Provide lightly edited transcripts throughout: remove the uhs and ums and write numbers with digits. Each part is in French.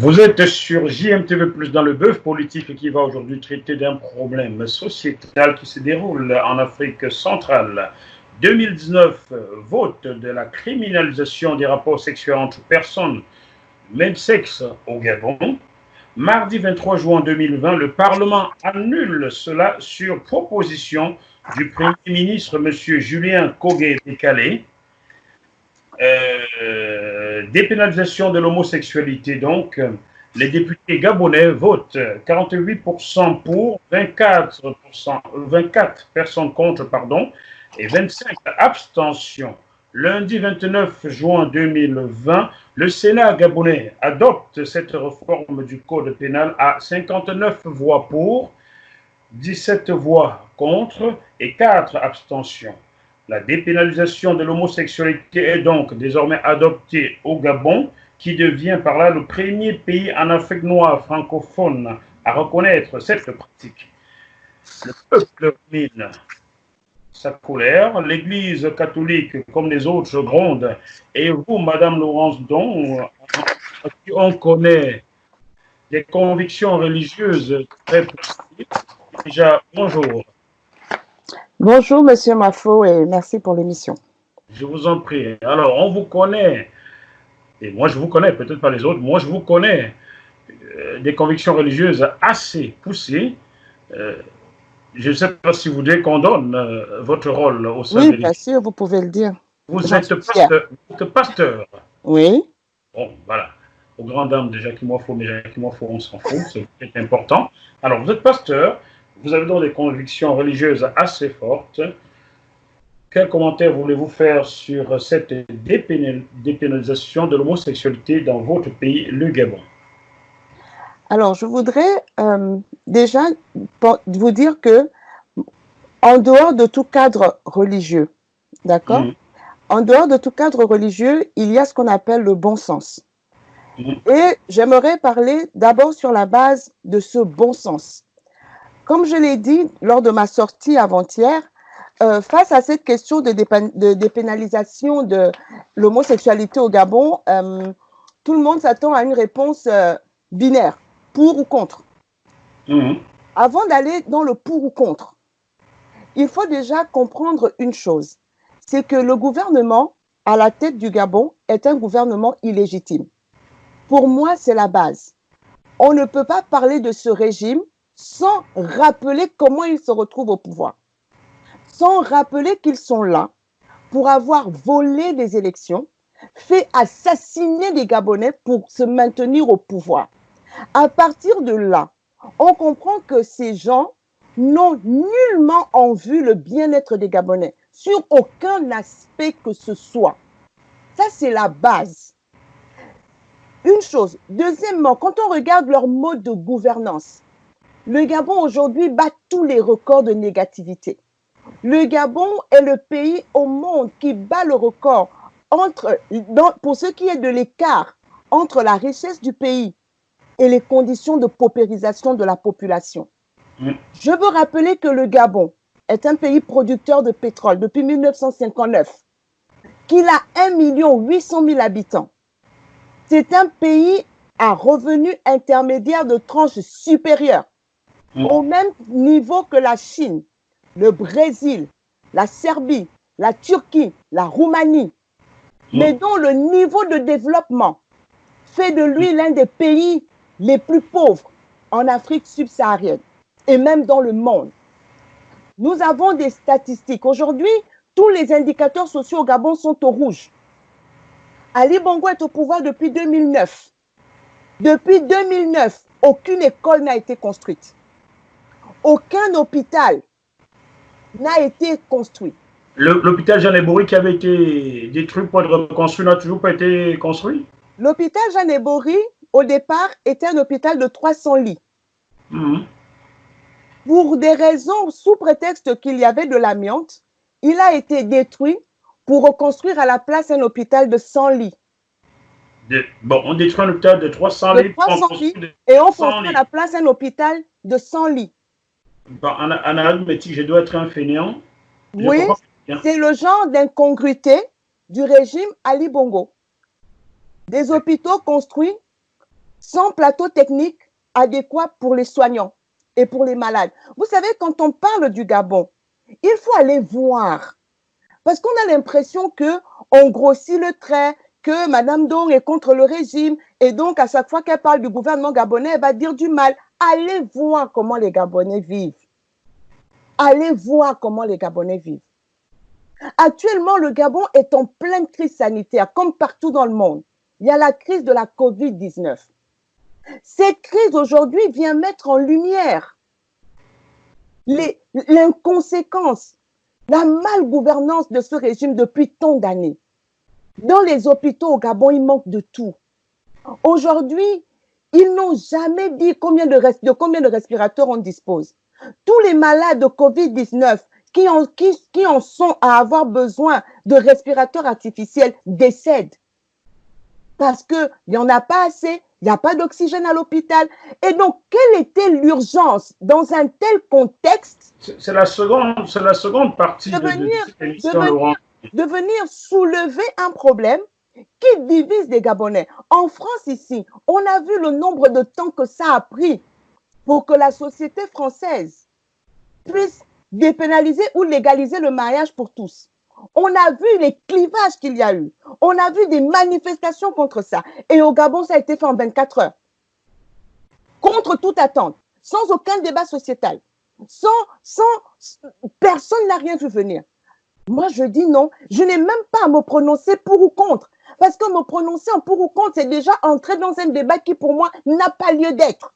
Vous êtes sur JMTV Plus dans le bœuf politique qui va aujourd'hui traiter d'un problème sociétal qui se déroule en Afrique centrale. 2019, vote de la criminalisation des rapports sexuels entre personnes même sexe au Gabon. Mardi 23 juin 2020, le Parlement annule cela sur proposition du Premier ministre M. Julien Kogué-Décalé. Dépénalisation de l'homosexualité, donc, les députés gabonais votent 48% pour, 24 personnes contre, et 25 abstentions. Lundi 29 juin 2020, le Sénat gabonais adopte cette réforme du code pénal à 59 voix pour, 17 voix contre et 4 abstentions. La dépénalisation de l'homosexualité est donc désormais adoptée au Gabon, qui devient par là le premier pays en Afrique noire francophone à reconnaître cette pratique. Le peuple mine sa colère, l'Église catholique, comme les autres, gronde. Et vous, Madame Laurence Don, on connaît des convictions religieuses très précises. Déjà, bonjour. Bonjour, Monsieur Mafo, et merci pour l'émission. Je vous en prie. Alors, on vous connaît, et moi je vous connais, peut-être pas les autres, moi je vous connais, des convictions religieuses assez poussées. Je ne sais pas si vous voulez qu'on donne votre rôle au sein de l'Église. Oui, bien sûr, vous pouvez le dire. Vous êtes pasteur. Oui. Bon, voilà. Aux grandes dames de Jacques Moifo, mais Jacques Moifo, on s'en fout, c'est important. Alors, vous êtes pasteur, vous avez donc des convictions religieuses assez fortes. Quel commentaire voulez-vous faire sur cette dépénalisation de l'homosexualité dans votre pays, le Gabon? Alors, je voudrais déjà vous dire que, en dehors de tout cadre religieux, d'accord, en dehors de tout cadre religieux, il y a ce qu'on appelle le bon sens. Et j'aimerais parler d'abord sur la base de ce bon sens. Comme je l'ai dit lors de ma sortie avant-hier, face à cette question de dépénalisation de l'homosexualité au Gabon, tout le monde s'attend à une réponse binaire, pour ou contre. Avant d'aller dans le pour ou contre, il faut déjà comprendre une chose, c'est que le gouvernement à la tête du Gabon est un gouvernement illégitime. Pour moi, c'est la base. On ne peut pas parler de ce régime sans rappeler comment ils se retrouvent au pouvoir, sans rappeler qu'ils sont là pour avoir volé des élections, fait assassiner des Gabonais pour se maintenir au pouvoir. À partir de là, on comprend que ces gens n'ont nullement en vue le bien-être des Gabonais, sur aucun aspect que ce soit. Ça, c'est la base. Une chose. Deuxièmement, quand on regarde leur mode de gouvernance, le Gabon aujourd'hui bat tous les records de négativité. Le Gabon est le pays au monde qui bat le record pour ce qui est de l'écart entre la richesse du pays et les conditions de paupérisation de la population. Je veux rappeler que le Gabon est un pays producteur de pétrole depuis 1959, qu'il a 1 800 000 habitants. C'est un pays à revenus intermédiaires de tranche supérieure, au même niveau que la Chine, le Brésil, la Serbie, la Turquie, la Roumanie, mais dont le niveau de développement fait de lui l'un des pays les plus pauvres en Afrique subsaharienne et même dans le monde. Nous avons des statistiques. Aujourd'hui, tous les indicateurs sociaux au Gabon sont au rouge. Ali Bongo est au pouvoir depuis 2009. Depuis 2009, aucune école n'a été construite. Aucun hôpital n'a été construit. L'hôpital Jeanne Bory qui avait été détruit pour être reconstruit n'a toujours pas été construit? L'hôpital Jeanne Bory, au départ, était un hôpital de 300 lits. Pour des raisons, sous prétexte qu'il y avait de l'amiante, il a été détruit pour reconstruire à la place un hôpital de 100 lits. Bon, on détruit un hôpital de 300 lits. 300 lits et on construit à la place un hôpital de 100 lits. Bon, en arithmétique, je dois être un fainéant. Oui, c'est le genre d'incongruité du régime Ali Bongo. Des hôpitaux construits sans plateau technique adéquat pour les soignants et pour les malades. Vous savez, quand on parle du Gabon, il faut aller voir. Parce qu'on a l'impression qu'on grossit le trait, que Mme Dong est contre le régime, et donc à chaque fois qu'elle parle du gouvernement gabonais, elle va dire du mal. Allez voir comment les Gabonais vivent. Allez voir comment les Gabonais vivent. Actuellement, le Gabon est en pleine crise sanitaire, comme partout dans le monde. Il y a la crise de la COVID-19. Cette crise aujourd'hui vient mettre en lumière l'inconséquence, la malgouvernance de ce régime depuis tant d'années. Dans les hôpitaux au Gabon, il manque de tout. Aujourd'hui, ils n'ont jamais dit de combien de respirateurs on dispose. Tous les malades de COVID-19 qui en sont à avoir besoin de respirateurs artificiels décèdent. Parce qu'il n'y en a pas assez, il n'y a pas d'oxygène à l'hôpital. Et donc, quelle était l'urgence dans un tel contexte? C'est la seconde partie de l'émission, Laurent. De venir soulever un problème qui divise les Gabonais. En France, ici, on a vu le nombre de temps que ça a pris pour que la société française puisse dépénaliser ou légaliser le mariage pour tous. On a vu les clivages qu'il y a eu. On a vu des manifestations contre ça. Et au Gabon, ça a été fait en 24 heures. Contre toute attente, sans aucun débat sociétal. Personne n'a rien vu venir. Moi, je dis non. Je n'ai même pas à me prononcer pour ou contre. Parce que me prononcer en pour ou contre, c'est déjà entrer dans un débat qui, pour moi, n'a pas lieu d'être.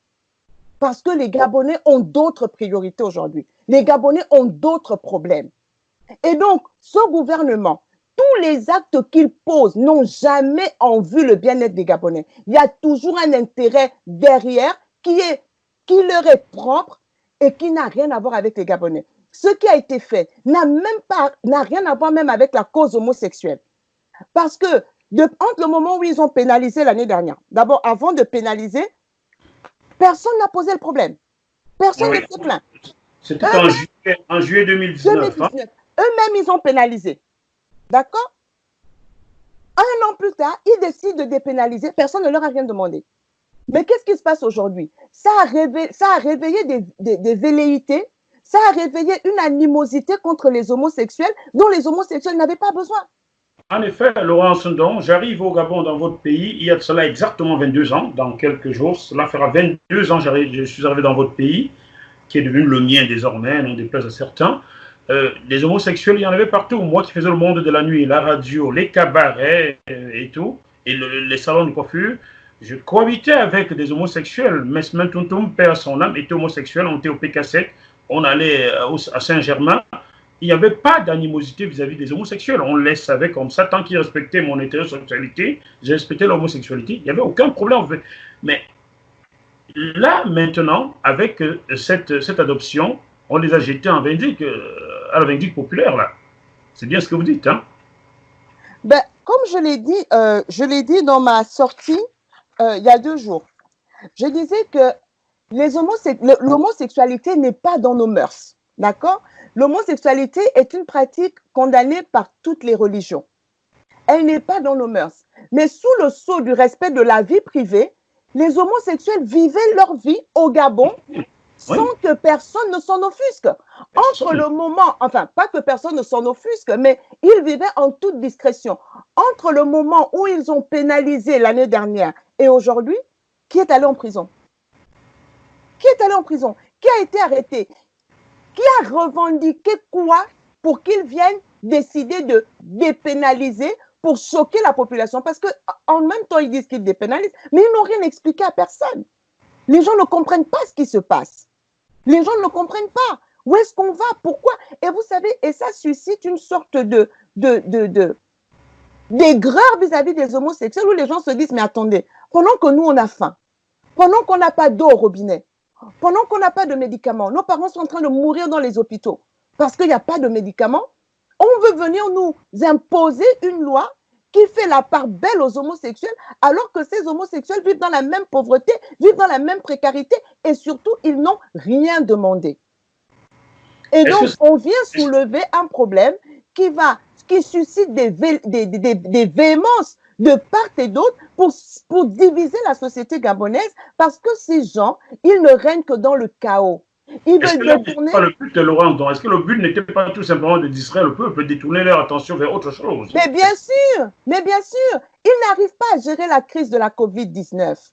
Parce que les Gabonais ont d'autres priorités aujourd'hui. Les Gabonais ont d'autres problèmes. Et donc, ce gouvernement, tous les actes qu'il pose n'ont jamais en vue le bien-être des Gabonais. Il y a toujours un intérêt derrière qui leur est propre et qui n'a rien à voir avec les Gabonais. Ce qui a été fait n'a rien à voir même avec la cause homosexuelle. Parce que entre le moment où ils ont pénalisé l'année dernière, d'abord, avant de pénaliser, personne n'a posé le problème. Personne ne s'est plaint. C'était en juillet 2019. Hein? Eux-mêmes, ils ont pénalisé. D'accord? Un an plus tard, ils décident de dépénaliser. Personne ne leur a rien demandé. Mais qu'est-ce qui se passe aujourd'hui? Ça a réveillé des velléités. Ça a réveillé une animosité contre les homosexuels dont les homosexuels n'avaient pas besoin. En effet, Laurent Sondon, j'arrive au Gabon, dans votre pays, il y a de cela exactement 22 ans, dans quelques jours. Cela fera 22 ans que je suis arrivé dans votre pays, qui est devenu le mien désormais, n'en déplaise à certains. Les homosexuels, il y en avait partout. Moi qui faisais le monde de la nuit, la radio, les cabarets et tout, et les salons de coiffure, je cohabitais avec des homosexuels. Mesmin Tuntum, père son âme, était homosexuel, on était au PK7, on allait à Saint-Germain. Il n'y avait pas d'animosité vis-à-vis des homosexuels. On les savait comme ça. Tant qu'ils respectaient mon hétérosexualité, j'ai respecté l'homosexualité. Il n'y avait aucun problème. Mais là, maintenant, avec cette adoption, on les a jetés en vindicte, à la vindicte populaire, là. C'est bien ce que vous dites, hein? Ben, comme je l'ai dit dans ma sortie il y a 2 jours. Je disais que l'homosexualité n'est pas dans nos mœurs, d'accord? L'homosexualité est une pratique condamnée par toutes les religions. Elle n'est pas dans nos mœurs. Mais sous le sceau du respect de la vie privée, les homosexuels vivaient leur vie au Gabon sans que personne ne s'en offusque. Entre le moment, enfin, pas que personne ne s'en offusque, mais ils vivaient en toute discrétion. Entre le moment où ils ont pénalisé l'année dernière et aujourd'hui, qui est allé en prison? Qui est allé en prison? Qui a été arrêté? Qui a revendiqué quoi pour qu'ils viennent décider de dépénaliser pour choquer la population? Parce qu'en même temps, ils disent qu'ils dépénalisent, mais ils n'ont rien expliqué à personne. Les gens ne comprennent pas ce qui se passe. Les gens ne comprennent pas. Où est-ce qu'on va? Pourquoi? Et vous savez, et ça suscite une sorte d'aigreur vis-à-vis des homosexuels où les gens se disent, mais attendez, pendant que nous, on a faim, pendant qu'on n'a pas d'eau au robinet, pendant qu'on n'a pas de médicaments, nos parents sont en train de mourir dans les hôpitaux parce qu'il n'y a pas de médicaments, on veut venir nous imposer une loi qui fait la part belle aux homosexuels alors que ces homosexuels vivent dans la même pauvreté, vivent dans la même précarité et surtout, ils n'ont rien demandé. Et donc, on vient soulever un problème qui suscite des véhémences de part et d'autre pour diviser la société gabonaise parce que ces gens, ils ne règnent que dans le chaos. Ils veulent détourner. Pas le but, Laurent, donc est-ce que le but n'était pas tout simplement de distraire le peuple, détourner leur attention vers autre chose? Mais bien sûr, ils n'arrivent pas à gérer la crise de la COVID-19.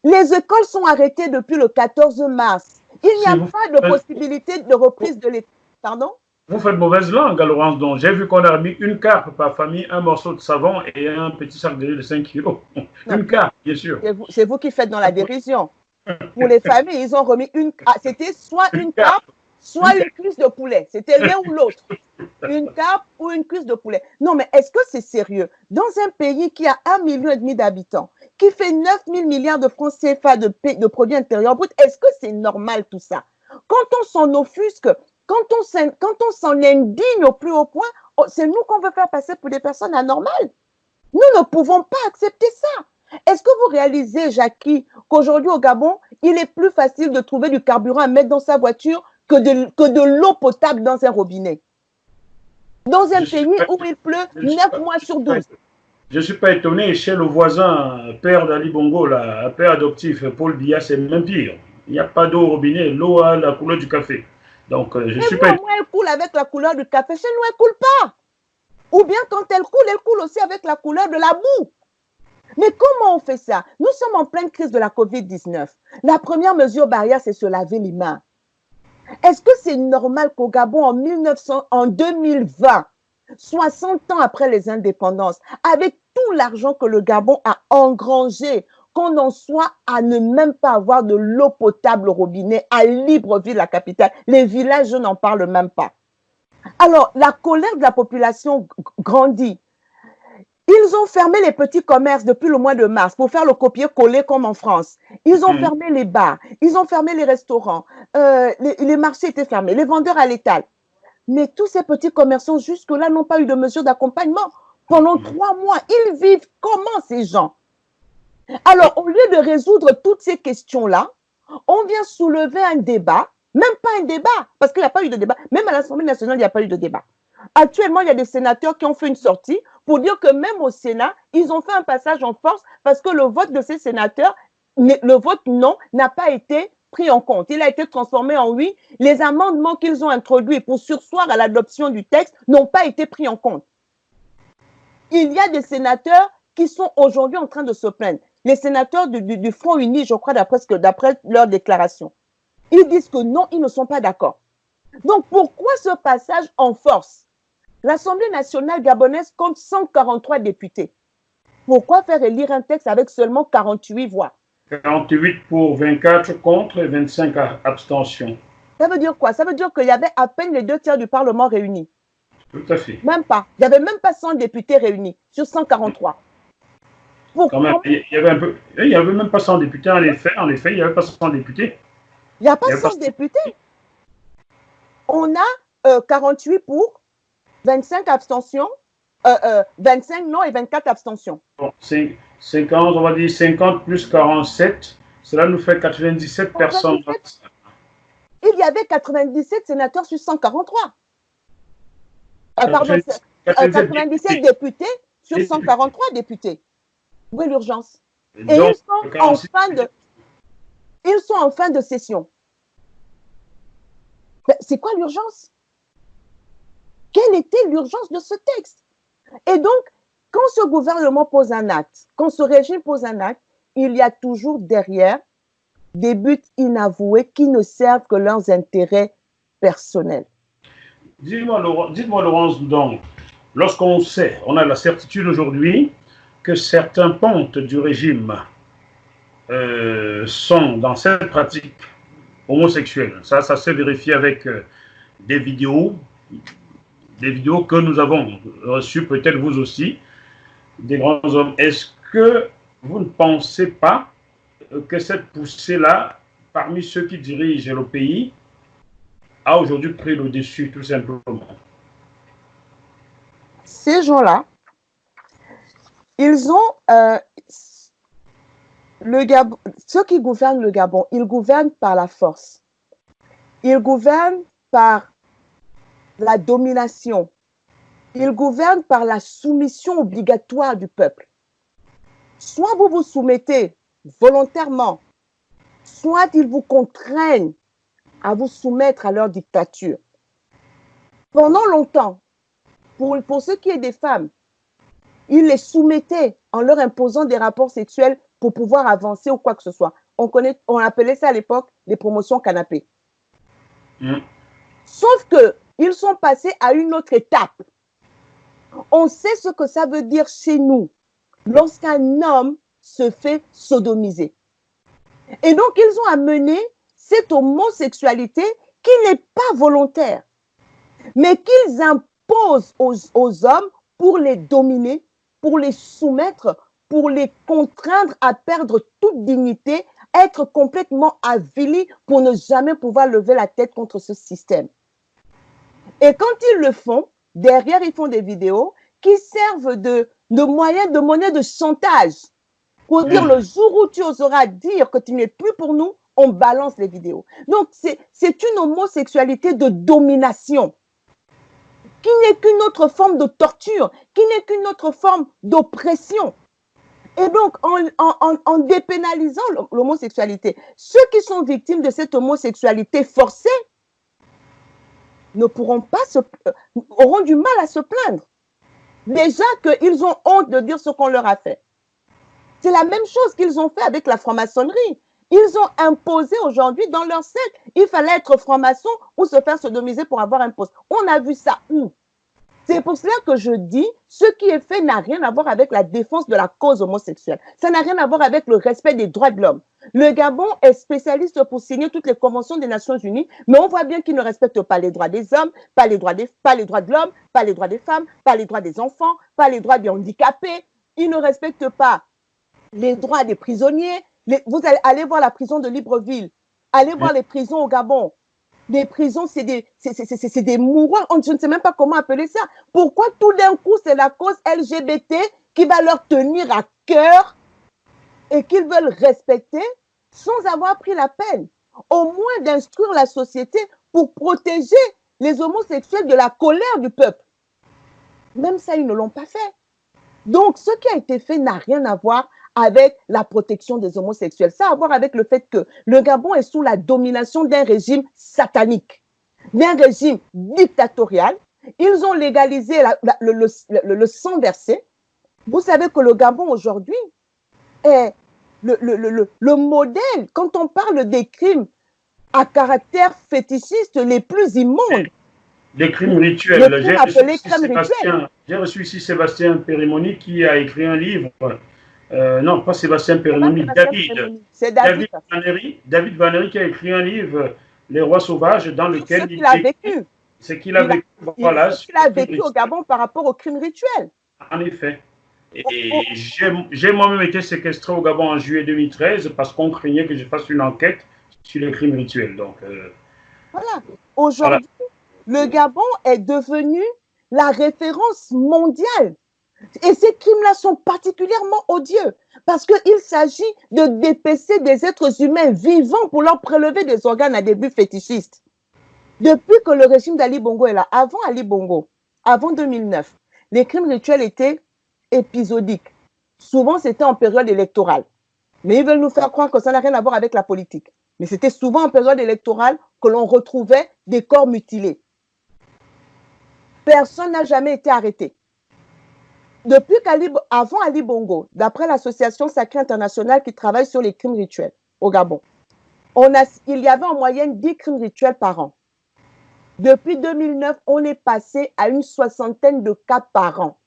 Les écoles sont arrêtées depuis le 14 mars. Il n'y a pas de possibilité de reprise de l'école. Pardon? Vous faites mauvaise langue, Laurence. Donc, j'ai vu qu'on a remis une carpe par famille, un morceau de savon et un petit sac de riz de 5 kilos. Une carpe, bien sûr. C'est vous qui faites dans la dérision. Pour les familles, ils ont remis une carpe. C'était soit une carpe, soit une cuisse de poulet. C'était l'un ou l'autre. Une carpe ou une cuisse de poulet. Non, mais est-ce que c'est sérieux? Dans un pays qui a 1,5 million d'habitants, qui fait 9 000 milliards de francs CFA de produits intérieurs bruts, est-ce que c'est normal tout ça? Quand on s'en offusque, quand on s'en indigne au plus haut point, c'est nous qu'on veut faire passer pour des personnes anormales. Nous ne pouvons pas accepter ça. Est-ce que vous réalisez, Jackie, qu'aujourd'hui au Gabon, il est plus facile de trouver du carburant à mettre dans sa voiture que de l'eau potable dans un robinet? Dans un pays où il pleut 9 mois sur 12. Je ne suis pas étonné, chez le voisin, père d'Ali Bongo, là, père adoptif, Paul Biya, c'est même pire. Il n'y a pas d'eau au robinet, l'eau a la couleur du café. Donc, je suis pas. Moi, elle coule avec la couleur du café. Chez nous, elle ne coule pas. Ou bien quand elle coule aussi avec la couleur de la boue. Mais comment on fait ça? Nous sommes en pleine crise de la COVID-19. La première mesure barrière, c'est se laver les mains. Est-ce que c'est normal qu'au Gabon, en 2020, 60 ans après les indépendances, avec tout l'argent que le Gabon a engrangé, qu'on en soit à ne même pas avoir de l'eau potable au robinet à Libreville, la capitale? Les villages, je n'en parle même pas. Alors, la colère de la population grandit. Ils ont fermé les petits commerces depuis le mois de mars pour faire le copier-coller comme en France. Ils ont fermé les bars, ils ont fermé les restaurants, les marchés étaient fermés, les vendeurs à l'étal. Mais tous ces petits commerçants jusque-là n'ont pas eu de mesure d'accompagnement. Pendant 3 mois, ils vivent comment ces gens? Alors, au lieu de résoudre toutes ces questions-là, on vient soulever un débat, même pas un débat, parce qu'il n'y a pas eu de débat. Même à l'Assemblée nationale, il n'y a pas eu de débat. Actuellement, il y a des sénateurs qui ont fait une sortie pour dire que même au Sénat, ils ont fait un passage en force parce que le vote de ces sénateurs, le vote non, n'a pas été pris en compte. Il a été transformé en oui. Les amendements qu'ils ont introduits pour surseoir à l'adoption du texte n'ont pas été pris en compte. Il y a des sénateurs qui sont aujourd'hui en train de se plaindre. Les sénateurs du Front Uni, je crois, d'après leur déclaration, ils disent que non, ils ne sont pas d'accord. Donc, pourquoi ce passage en force? L'Assemblée nationale gabonaise compte 143 députés. Pourquoi faire élire un texte avec seulement 48 voix? 48 pour, 24 contre et 25 abstentions. Ça veut dire quoi? Ça veut dire qu'il y avait à peine les 2 tiers du Parlement réunis. Tout à fait. Même pas. Il n'y avait même pas 100 députés réunis sur 143. Quand même, il y avait même pas 100 députés, en effet, il n'y avait pas 100 députés. Il n'y a pas 100 députés. On a 48 pour, 25 abstentions, 25 non et 24 abstentions. Bon, 50, on va dire 50 plus 47, cela nous fait 97 personnes. Il y avait 97 sénateurs sur 143. Pardon, 97 députés sur 143 députés. Où est l'urgence? Et ils sont en fin de session. C'est quoi l'urgence? Quelle était l'urgence de ce texte? Et donc, quand ce gouvernement pose un acte, quand ce régime pose un acte, il y a toujours derrière des buts inavoués qui ne servent que leurs intérêts personnels. Dites-moi, Laurence, donc, lorsqu'on sait, on a la certitude aujourd'hui que certains pontes du régime sont dans cette pratique homosexuelle. Ça s'est vérifié avec des vidéos que nous avons reçues, peut-être vous aussi, des grands hommes. Est-ce que vous ne pensez pas que cette poussée-là, parmi ceux qui dirigent le pays, a aujourd'hui pris le dessus, tout simplement? Ces gens-là, ils ont ceux qui gouvernent le Gabon, ils gouvernent par la force. Ils gouvernent par la domination. Ils gouvernent par la soumission obligatoire du peuple. Soit vous vous soumettez volontairement, soit ils vous contraignent à vous soumettre à leur dictature. Pendant longtemps, pour ce qui est des femmes, ils les soumettaient en leur imposant des rapports sexuels pour pouvoir avancer ou quoi que ce soit. On appelait ça à l'époque les promotions canapé. Sauf qu'ils sont passés à une autre étape. On sait ce que ça veut dire chez nous lorsqu'un homme se fait sodomiser. Et donc, ils ont amené cette homosexualité qui n'est pas volontaire, mais qu'ils imposent aux hommes pour les dominer, pour les soumettre, pour les contraindre à perdre toute dignité, être complètement avilis pour ne jamais pouvoir lever la tête contre ce système. Et quand ils le font, derrière, ils font des vidéos qui servent de moyens de monnaie de chantage. Pour dire le jour où tu oseras dire que tu n'es plus pour nous, on balance les vidéos. Donc, c'est une homosexualité de domination qui n'est qu'une autre forme de torture, qui n'est qu'une autre forme d'oppression. Et donc, en dépénalisant l'homosexualité, ceux qui sont victimes de cette homosexualité forcée ne pourront pas auront du mal à se plaindre. Déjà qu'ils ont honte de dire ce qu'on leur a fait. C'est la même chose qu'ils ont fait avec la franc-maçonnerie. Ils ont imposé aujourd'hui dans leur secte, il fallait être franc-maçon ou se faire sodomiser pour avoir un poste. On a vu ça où? C'est pour cela que je dis, ce qui est fait n'a rien à voir avec la défense de la cause homosexuelle. Ça n'a rien à voir avec le respect des droits de l'homme. Le Gabon est spécialiste pour signer toutes les conventions des Nations Unies, mais on voit bien qu'il ne respecte pas les droits des hommes, pas les droits de l'homme, pas les droits des femmes, pas les droits des enfants, pas les droits des handicapés. Il ne respecte pas les droits des prisonniers. Vous allez voir la prison de Libreville, allez voir les prisons au Gabon. Les prisons, c'est des mourants. Je ne sais même pas comment appeler ça. Pourquoi tout d'un coup, c'est la cause LGBT qui va leur tenir à cœur et qu'ils veulent respecter sans avoir pris la peine, au moins d'instruire la société pour protéger les homosexuels de la colère du peuple. Même ça, ils ne l'ont pas fait. Donc, ce qui a été fait n'a rien à voir avec la protection des homosexuels. Ça a à voir avec le fait que le Gabon est sous la domination d'un régime satanique, d'un régime dictatorial. Ils ont légalisé le sang versé. Vous savez que le Gabon aujourd'hui est le modèle quand on parle des crimes à caractère fétichiste les plus immondes. Des crimes rituels. J'ai reçu ici Sébastien Périmoni qui a écrit un livre. Non, pas Sébastien Périmoni, David. C'est David Vanéry qui a écrit un livre, Les Rois Sauvages, dans lequel il a vécu. C'est qu'il a vécu. Voilà. Ce qu'il a vécu au Gabon par rapport aux crimes rituels. En effet. Et j'ai moi-même été séquestré au Gabon en juillet 2013 parce qu'on craignait que je fasse une enquête sur les crimes rituels. Donc, voilà. Aujourd'hui, le Gabon est devenu la référence mondiale. Et ces crimes-là sont particulièrement odieux parce qu'il s'agit de dépecer des êtres humains vivants pour leur prélever des organes à des buts fétichistes. Depuis que le régime d'Ali Bongo est là, avant Ali Bongo, avant 2009, les crimes rituels étaient épisodiques. Souvent, c'était en période électorale. Mais ils veulent nous faire croire que ça n'a rien à voir avec la politique. Mais c'était souvent en période électorale que l'on retrouvait des corps mutilés. Personne n'a jamais été arrêté. Depuis avant Ali Bongo, d'après l'association Sacrée Internationale qui travaille sur les crimes rituels au Gabon, il y avait en moyenne 10 crimes rituels par an. Depuis 2009, on est passé à une soixantaine de cas par an.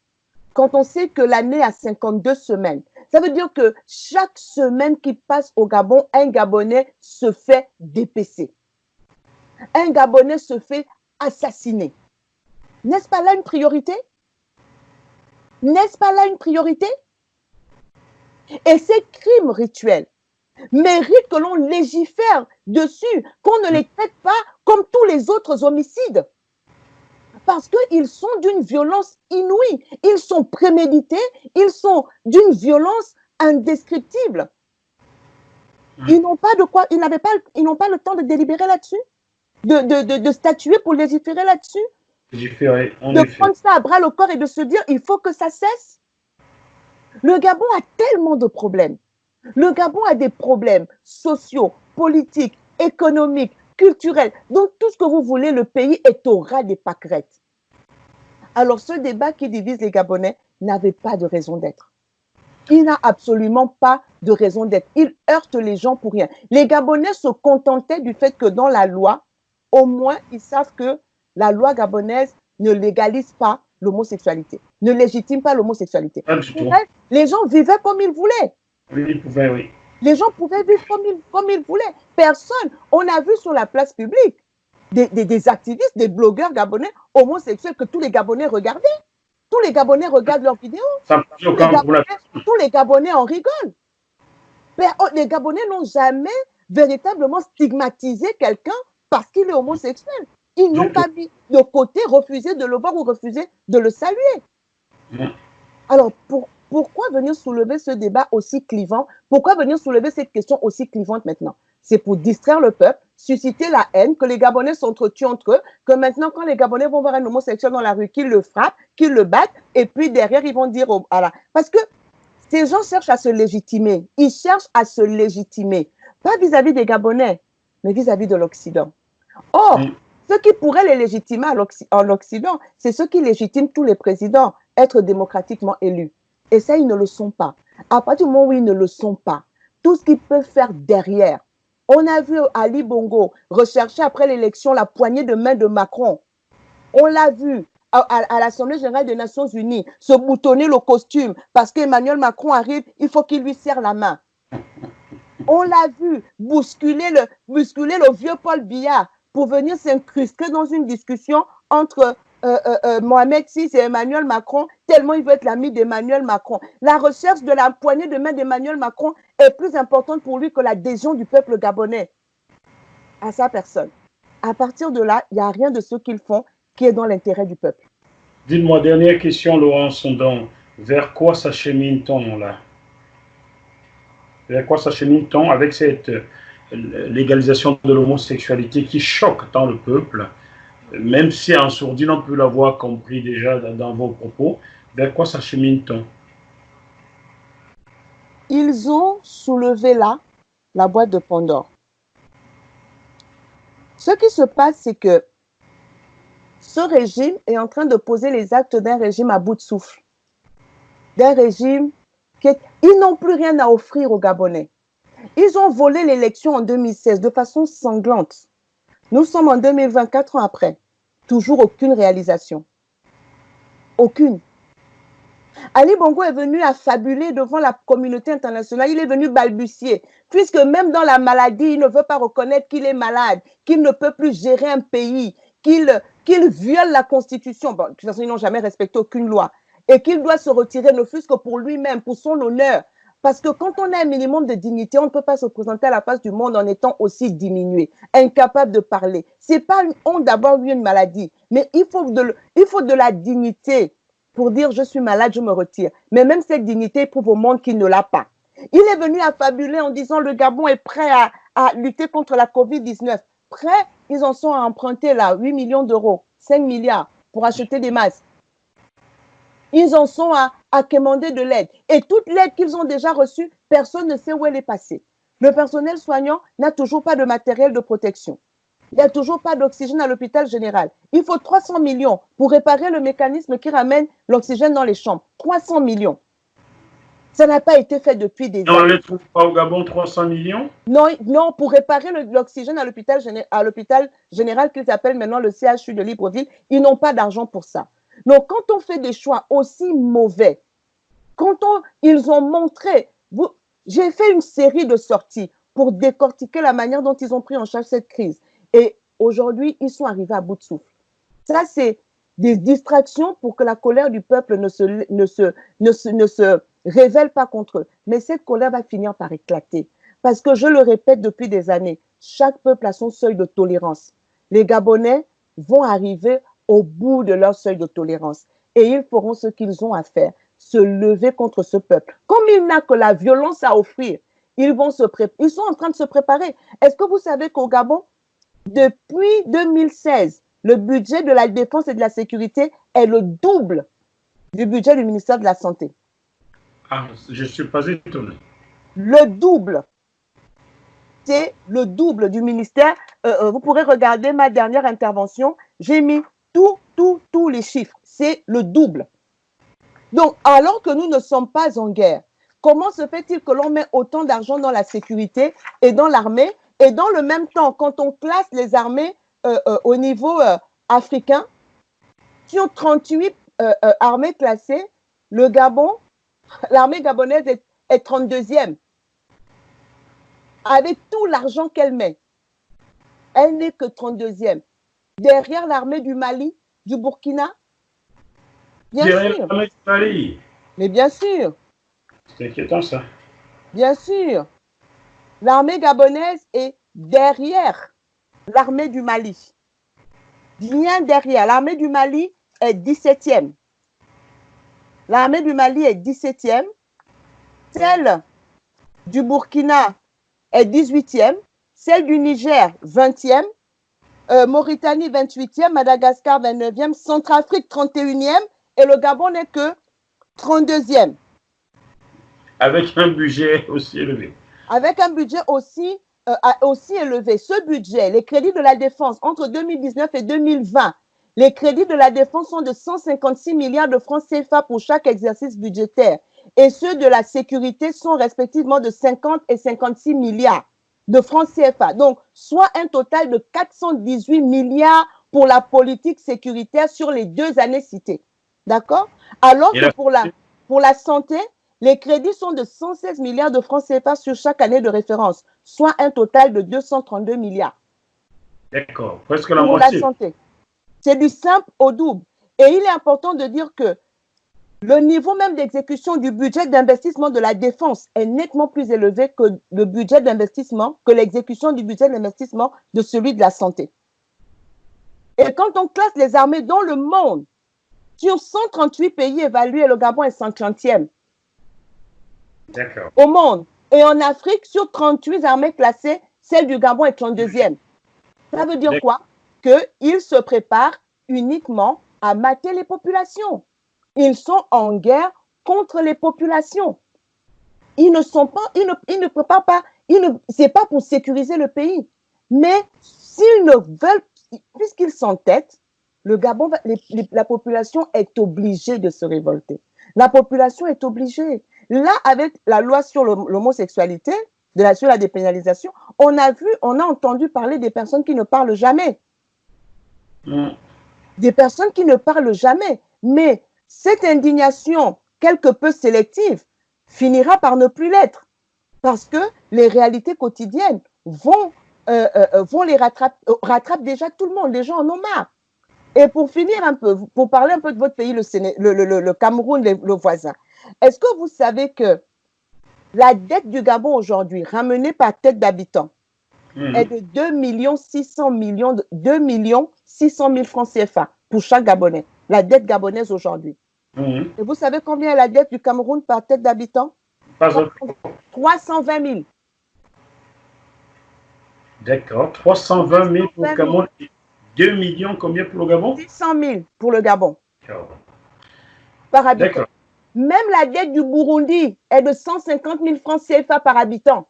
Quand on sait que l'année a 52 semaines, ça veut dire que chaque semaine qui passe au Gabon, un Gabonais se fait dépecer. Un Gabonais se fait assassiner. N'est-ce pas là une priorité? N'est-ce pas là une priorité? Et ces crimes rituels méritent que l'on légifère dessus, qu'on ne les traite pas comme tous les autres homicides. Parce qu'ils sont d'une violence inouïe, ils sont prémédités, ils sont d'une violence indescriptible. Ils n'ont pas de quoi, ils n'ont pas le temps de délibérer là-dessus, de statuer pour légiférer là-dessus. légiférer, en de effet. prendre ça à bras le corps et de se dire il faut que ça cesse. Le Gabon a tellement de problèmes. Le Gabon a des problèmes sociaux, politiques, économiques, culturels. Donc tout ce que vous voulez, le pays est au ras des pâquerettes. Alors ce débat qui divise les Gabonais n'avait pas de raison d'être. Il n'a absolument pas de raison d'être. Il heurte les gens pour rien. Les Gabonais se contentaient du fait que dans la loi, au moins ils savent que la loi gabonaise ne légalise pas l'homosexualité, ne légitime pas l'homosexualité. Les gens vivaient comme ils voulaient. Oui, ils pouvaient, oui. Les gens pouvaient vivre comme ils voulaient. Personne. On a vu sur la place publique des activistes, des blogueurs gabonais homosexuels que tous les Gabonais regardaient. Tous les Gabonais regardent leurs vidéos. Tous les Gabonais en rigolent. Mais les Gabonais n'ont jamais véritablement stigmatisé quelqu'un parce qu'il est homosexuel. Ils n'ont pas mis de côté, refusé de le voir ou refusé de le saluer. Alors, pourquoi venir soulever ce débat aussi clivant? Pourquoi venir soulever cette question aussi clivante maintenant? C'est pour distraire le peuple, susciter la haine, que les Gabonais s'entretuent entre eux, que maintenant, quand les Gabonais vont voir un homosexuel dans la rue, qu'ils le frappent, qu'ils le battent, et puis derrière, ils vont dire... Parce que ces gens cherchent à se légitimer. Ils cherchent à se légitimer. Pas vis-à-vis des Gabonais, mais vis-à-vis de l'Occident. Or, ceux qui pourraient les légitimer en Occident, c'est ceux qui légitiment tous les présidents, être démocratiquement élus. Et ça, ils ne le sont pas. À partir du moment où ils ne le sont pas, tout ce qu'ils peuvent faire derrière, on a vu Ali Bongo rechercher après l'élection la poignée de main de Macron. On l'a vu à l'Assemblée générale des Nations Unies se boutonner le costume parce qu'Emmanuel Macron arrive, il faut qu'il lui serre la main. On l'a vu bousculer le vieux Paul Biya pour venir s'incruster dans une discussion entre Mohamed VI et Emmanuel Macron, tellement il veut être l'ami d'Emmanuel Macron. La recherche de la poignée de main d'Emmanuel Macron est plus importante pour lui que l'adhésion du peuple gabonais à sa personne. À partir de là, il n'y a rien de ce qu'ils font qui est dans l'intérêt du peuple. Dites-moi, dernière question, Laurent Sondon. Vers quoi s'achemine-t-on là? Vers quoi s'achemine-t-on avec cette légalisation de l'homosexualité qui choque tant le peuple? Même si en sourdine, on peut l'avoir compris déjà dans vos propos, vers quoi s'achemine-t-on? Ils ont soulevé là la boîte de Pandore. Ce qui se passe, c'est que ce régime est en train de poser les actes d'un régime à bout de souffle. D'un régime ils n'ont plus rien à offrir aux Gabonais. Ils ont volé l'élection en 2016 de façon sanglante. Nous sommes en 2020, 4 ans après. Toujours aucune réalisation. Aucune. Ali Bongo est venu affabuler devant la communauté internationale. Il est venu balbutier. Puisque même dans la maladie, il ne veut pas reconnaître qu'il est malade, qu'il ne peut plus gérer un pays, qu'il viole la Constitution. Bon, de toute façon, ils n'ont jamais respecté aucune loi. Et qu'il doit se retirer, ne fût-ce que pour lui-même, pour son honneur. Parce que quand on a un minimum de dignité, on ne peut pas se présenter à la face du monde en étant aussi diminué, incapable de parler. Ce n'est pas une honte d'avoir eu une maladie, mais il faut de la dignité pour dire je suis malade, je me retire. Mais même cette dignité prouve au monde qu'il ne l'a pas. Il est venu affabuler en disant le Gabon est prêt à lutter contre la COVID-19. Prêt, ils en sont à emprunter là 8 millions d'euros, 5 milliards pour acheter des masques. Ils en sont à quémander de l'aide. Et toute l'aide qu'ils ont déjà reçue, personne ne sait où elle est passée. Le personnel soignant n'a toujours pas de matériel de protection. Il n'y a toujours pas d'oxygène à l'hôpital général. Il faut 300 millions pour réparer le mécanisme qui ramène l'oxygène dans les chambres. 300 millions. Ça n'a pas été fait depuis des années. On ne les trouve pas au Gabon, 300 millions? Non, pour réparer l'oxygène à l'hôpital général qu'ils appellent maintenant le CHU de Libreville, ils n'ont pas d'argent pour ça. Donc, quand on fait des choix aussi mauvais, ils ont montré, j'ai fait une série de sorties pour décortiquer la manière dont ils ont pris en charge cette crise. Et aujourd'hui, ils sont arrivés à bout de souffle. Ça, c'est des distractions pour que la colère du peuple ne se révèle pas contre eux. Mais cette colère va finir par éclater. Parce que je le répète depuis des années, chaque peuple a son seuil de tolérance. Les Gabonais vont arriver au bout de leur seuil de tolérance. Et ils feront ce qu'ils ont à faire, se lever contre ce peuple. Comme il n'a que la violence à offrir, ils sont en train de se préparer. Est-ce que vous savez qu'au Gabon, depuis 2016, le budget de la défense et de la sécurité est le double du budget du ministère de la Santé. Ah, je ne suis pas étonné. Le double. C'est le double du ministère. Vous pourrez regarder ma dernière intervention. J'ai mis tous les chiffres. C'est le double. Donc, alors que nous ne sommes pas en guerre, comment se fait-il que l'on met autant d'argent dans la sécurité et dans l'armée, et dans le même temps, quand on classe les armées au niveau africain, sur 38 armées classées, le Gabon, l'armée gabonaise est 32e. Avec tout l'argent qu'elle met, elle n'est que 32e. Derrière l'armée du Mali, du Burkina, bien Derrière sûr. l'armée du Mali. Mais bien sûr. C'est inquiétant, ça. Bien sûr. L'armée gabonaise est derrière l'armée du Mali. Bien derrière. L'armée du Mali est 17e. L'armée du Mali est 17e. Celle du Burkina est 18e. Celle du Niger, 20e. Mauritanie, 28e. Madagascar, 29e. Centrafrique, 31e. Et le Gabon n'est que 32e. Avec un budget aussi élevé. Avec un budget aussi élevé. Ce budget, les crédits de la défense entre 2019 et 2020, les crédits de la défense sont de 156 milliards de francs CFA pour chaque exercice budgétaire. Et ceux de la sécurité sont respectivement de 50 et 56 milliards de francs CFA. Donc, soit un total de 418 milliards pour la politique sécuritaire sur les 2 années citées. D'accord? Alors que pour la santé, les crédits sont de 116 milliards de francs CFA sur chaque année de référence, soit un total de 232 milliards. D'accord, presque la moitié. Pour la santé. C'est du simple au double. Et il est important de dire que le niveau même d'exécution du budget d'investissement de la défense est nettement plus élevé que le budget d'investissement, que l'exécution du budget d'investissement de celui de la santé. Et quand on classe les armées dans le monde, sur 138 pays évalués, le Gabon est 130e. Au monde. Et en Afrique, sur 38 armées classées, celle du Gabon est 32e. Ça veut dire quoi? Qu'ils se préparent uniquement à mater les populations. Ils sont en guerre contre les populations. Ils ne sont pas, ils ne préparent pas, c'est pas pour sécuriser le pays. Mais s'ils ne veulent, puisqu'ils s'entêtent, le Gabon, la population est obligée de se révolter. La population est obligée. Là, avec la loi sur l'homosexualité, sur la dépénalisation, on a entendu parler des personnes qui ne parlent jamais. Des personnes qui ne parlent jamais. Mais cette indignation, quelque peu sélective, finira par ne plus l'être. Parce que les réalités quotidiennes rattrapent déjà tout le monde. Les gens en ont marre. Et pour finir un peu, pour parler un peu de votre pays, le Cameroun, le voisin, est-ce que vous savez que la dette du Gabon aujourd'hui, ramenée par tête d'habitant, est de 2 600 000 francs CFA pour chaque Gabonais, la dette gabonaise aujourd'hui. Et vous savez combien est la dette du Cameroun par tête d'habitant? 320 000. D'accord, 320 000 pour le Cameroun. 2 millions, combien pour le Gabon? 600 000 pour le Gabon. Par habitant. D'accord. Même la dette du Burundi est de 150 000 francs CFA par habitant.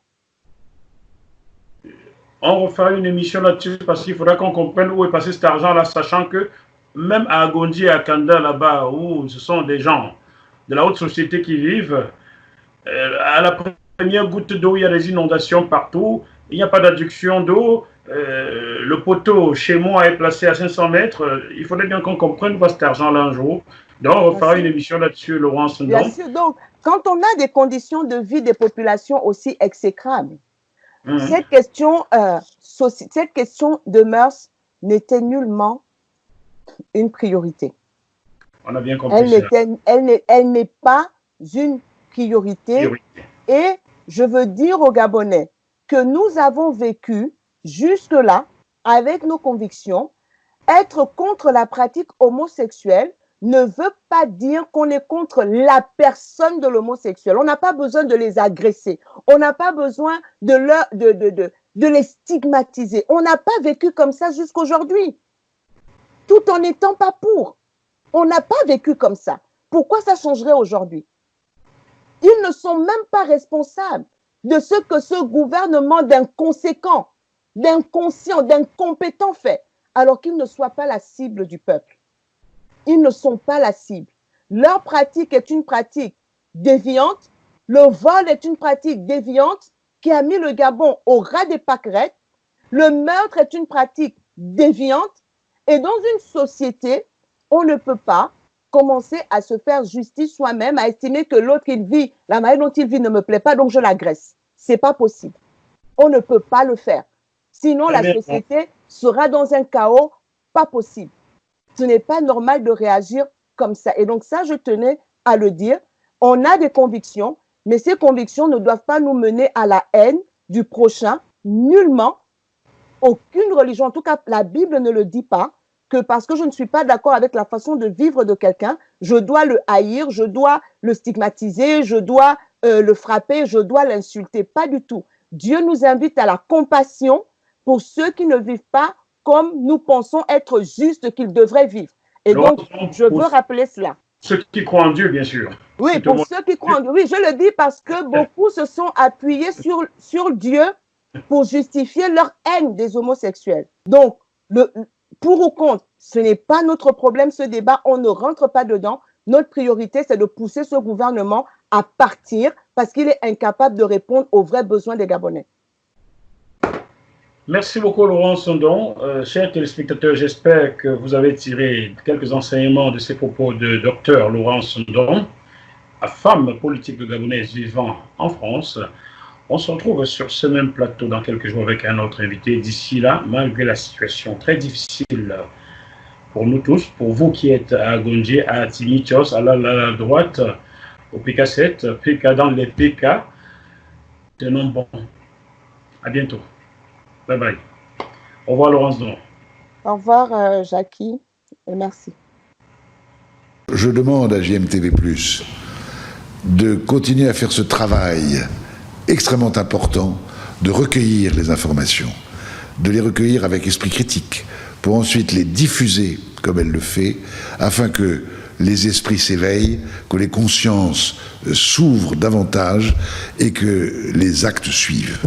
On refera une émission là-dessus parce qu'il faudra qu'on comprenne où est passé cet argent-là, sachant que même à Gondi et à Kanda, là-bas, où ce sont des gens de la haute société qui vivent, à la première goutte d'eau, il y a des inondations partout, il n'y a pas d'adduction d'eau, le poteau chez moi est placé à 500 mètres, il faudrait bien qu'on comprenne où cet argent-là un jour. Donc, on refera une émission là-dessus, Laurence. Bien sûr, donc, quand on a des conditions de vie des populations aussi exécrables, cette question de mœurs n'était nullement une priorité. On a bien compris elle n'est pas une priorité. Et je veux dire aux Gabonais que nous avons vécu jusque-là, avec nos convictions, être contre la pratique homosexuelle ne veut pas dire qu'on est contre la personne de l'homosexuel. On n'a pas besoin de les agresser. On n'a pas besoin de les stigmatiser. On n'a pas vécu comme ça jusqu'aujourd'hui. tout en n'étant pas pour. On n'a pas vécu comme ça. Pourquoi ça changerait aujourd'hui? Ils ne sont même pas responsables de ce que ce gouvernement d'inconséquents, d'inconscients, d'incompétents fait, alors qu'ils ne soient pas la cible du peuple. Ils ne sont pas la cible. Leur pratique est une pratique déviante. Le vol est une pratique déviante qui a mis le Gabon au ras des pâquerettes. Le meurtre est une pratique déviante. Et dans une société, on ne peut pas commencer à se faire justice soi-même, à estimer que l'autre il vit, la manière dont il vit ne me plaît pas, donc je l'agresse. C'est pas possible. On ne peut pas le faire. Sinon, la société sera dans un chaos pas possible. Ce n'est pas normal de réagir comme ça. Et donc ça, je tenais à le dire. On a des convictions, mais ces convictions ne doivent pas nous mener à la haine du prochain, nullement. Aucune religion, en tout cas la Bible ne le dit pas, que parce que je ne suis pas d'accord avec la façon de vivre de quelqu'un, je dois le haïr, je dois le stigmatiser, je dois le frapper, je dois l'insulter. Pas du tout. Dieu nous invite à la compassion pour ceux qui ne vivent pas comme nous pensons être juste qu'ils devraient vivre. Et donc, je veux rappeler cela. Ceux qui croient en Dieu, bien sûr. Oui, pour ceux qui croient en Dieu. Oui, je le dis parce que beaucoup se sont appuyés sur Dieu pour justifier leur haine des homosexuels. Donc, pour ou contre, ce n'est pas notre problème, ce débat, on ne rentre pas dedans. Notre priorité, c'est de pousser ce gouvernement à partir parce qu'il est incapable de répondre aux vrais besoins des Gabonais. Merci beaucoup, Laurent Sondon. Chers téléspectateurs, j'espère que vous avez tiré quelques enseignements de ces propos de Dr Laurent Sondon, femme politique gabonaise vivant en France. On se retrouve sur ce même plateau dans quelques jours avec un autre invité. D'ici là, malgré la situation très difficile pour nous tous, pour vous qui êtes à Gondje, à Timichos, à la droite, au PK7, PK dans les PK, tenons bon. À bientôt. Bye bye. Au revoir, Laurence Sondon. Au revoir, Jackie, et merci. Je demande à GMTV+, de continuer à faire ce travail extrêmement important de recueillir les informations, de les recueillir avec esprit critique, pour ensuite les diffuser comme elle le fait, afin que les esprits s'éveillent, que les consciences s'ouvrent davantage et que les actes suivent.